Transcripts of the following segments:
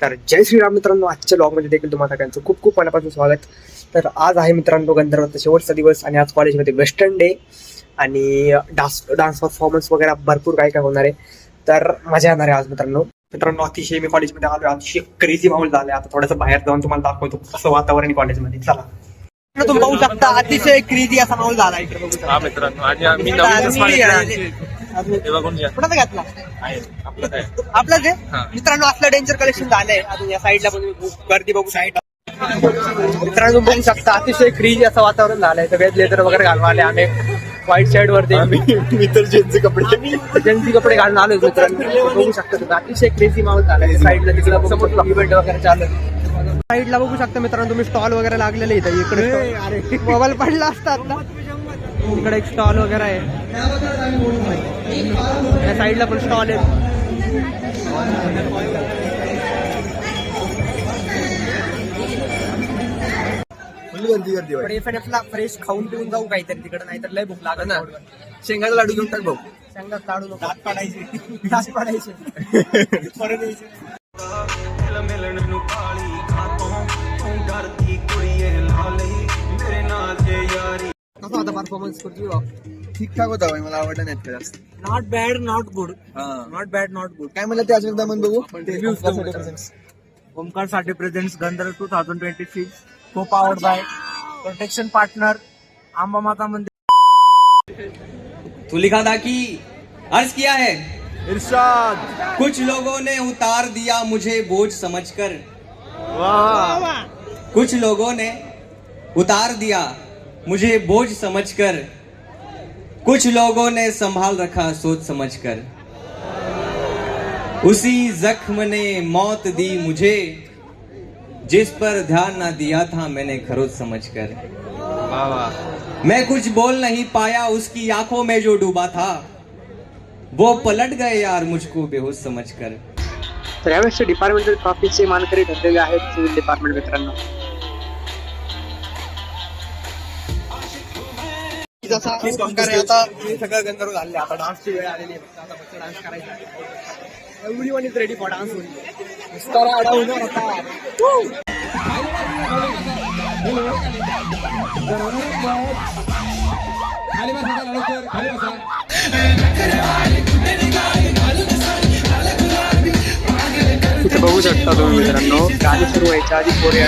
तर जय श्रीराम मित्रांनो, आजच्या ब्लॉगमध्ये देखील तुम्हाला सगळ्यांचं खूप खूप मनापासून स्वागत. तर आज आहे मित्रांनो गंधर्वाचा शेवटचा दिवस आणि आज कॉलेजमध्ये वेस्टर्न डे आणि डान्स परफॉर्मन्स वगैरे भरपूर काय काय होणार आहे. तर मजा येणार आहे आज मित्रांनो अतिशय मी कॉलेजमध्ये आलो, अतिशय क्रेझी माहोल झालाय. आता थोडंसं बाहेर जाऊन तुम्हाला दाखवतो कसं वातावरण कॉलेजमध्ये. चला, तुम्ही पाहू शकता अतिशय क्रेझी असा माहोल झाला इकडे बघू शकता. मित्रांनो आणि आम्ही नवीन कुणाचा घेतला आपलाच आहे मित्रांनो. आपलं डेंजर कलेक्शन झालंय. अजून या साईडला पण गर्दी बघू साईड मित्रांनो बघू शकता अतिशय क्रेझी असं वातावरण झालंय. सगळे लेदर वगैरे घालून आले आम्ही व्हाईट शर्ट वरती मित्र जेंट्सचे कपडे घालून आलो मित्रांनो. बघू शकता तुम्ही अतिशय क्रेझी माहोल झालाय. साईडला तिकडे इव्हेंट वगैरे चालू आहे. साईडला बघू शकता मित्रांनो तुम्ही स्टॉल वगैरे लागलेले इथं. इकडे मोबाईल पडला असतात ना. इकडे एक स्टॉल वगैरे आहे. या साईडला पण स्टॉल आहे. फ्रेश खाऊन पिऊन जाऊ काहीतरी तिकडे, नाहीतर लय भूक लागत ना. शेंगाचा लाडू घेऊन टाक भाऊ. शेंगात लाडू नको, दात पाडायचे परत यायचे. कसा होता परफॉर्मन्स ठीक ठाक होता भाई, मला आवडला नाही जास्त. Not bad not good. Not bad not good. काय म्हणलं ते अजून एकदा म्हण बघू. ओमकार साठी प्रेझेंट्स गंधर्व 2026 को पावर्ड बाय प्रोटेक्शन पार्टनर आंबा माता मंदिर. तो लिखा था कि अर्ज किया है इरशाद. कुछ लोगों ने उतार दिया मुझे बोझ समझकर. कुछ लोगों ने उतार दिया मुझे बोझ समझकर. कुछ लोगों ने संभाल रखा सोच समझकर. उसी जख्म ने मौत दी मुझे जिस पर ध्यान ना दिया था मैंने खरोच समझकर. मैं कुछ बोल नहीं पाया उसकी आंखों में जो डूबा था. वो पलट गए यार मुझको बेहोश समझकर. तर यावेळेस डिपार्टमेंटल ट्रॉफीचे मानकरी ठरलेले आहेत सिव्हिल डिपार्टमेंट मित्रांनो. जसा आता सगळं गंधर्व झाले. आता डान्सची वेळ आलेली आहे. आता फक्त डान्स करायचा. Everyone is ready for dance. इथे बघू शकता तुम्ही मित्रांनो, गाणी सुरू व्हायच्या आधी पोरे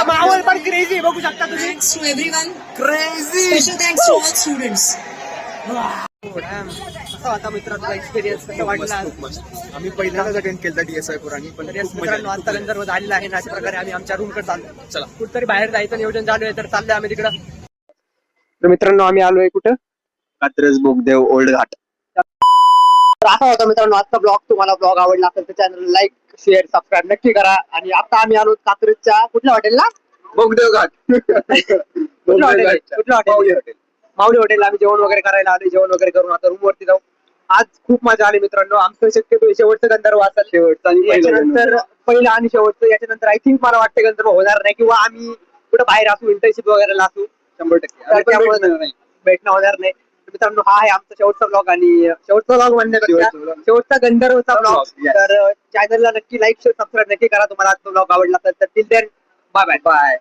माहोल पण क्रेझी बघू शकता तुम्ही. Thanks to everyone. Crazy. Special thanks to all students. कसा होता मित्रांनो एक्सपिरियन्स, कसं वाटला? आम्ही पहिल्यांदाच अटेंड केलं DSI पुराणी, पण मित्रांनो आता गंधर्व झालेला आहे. अशा प्रकारे आम्ही आमच्या रूमकडे चाललो. चला, कुठतरी बाहेर जायचं नियोजन चालू आहे, तर चाललोय आम्ही तिकडं. तर मित्रांनो आम्ही आलोय कुठं? कात्रज बोगदेव ओल्ड घाट. तर असा होता मित्रांनो आजचा ब्लॉग. तुम्हाला ब्लॉग आवडला असेल तर चॅनल लाईक शेअर सबस्क्राईब नक्की करा. आणि आता आम्ही आलो कात्रजच्या कुठल्या हॉटेलला? बोगदेव घाट. कुठलं हॉटेल? माऊली हॉटेलला आम्ही जेवण वगैरे करायला आले. जेवण वगैरे करून आता रूम वरती जाऊ. आज खूप मजा आली मित्रांनो. आमचं शक्यतो शेवटचं गंधर्व असेल. शेवटचं याच्यानंतर पहिलं आणि शेवटचं. याच्यानंतर आय थिंक मला वाटतं गंधर्व होणार नाही, किंवा आम्ही कुठं बाहेर असू इंटर्नशिप वगैरे असू 100%. त्यामुळे भेटणं होणार नाही. मित्रांनो हा आहे आमचा शेवटचा ब्लॉग, आणि शेवटचा ब्लॉग म्हणण्यापेक्षा शेवटचा गंधर्वचा ब्लॉग. तर चॅनलला नक्की लाईक शेअर सबस्क्राईब नक्की करा. तुम्हाला आजचा ब्लॉग आवडला असेल तर टिल देन बाय बाय.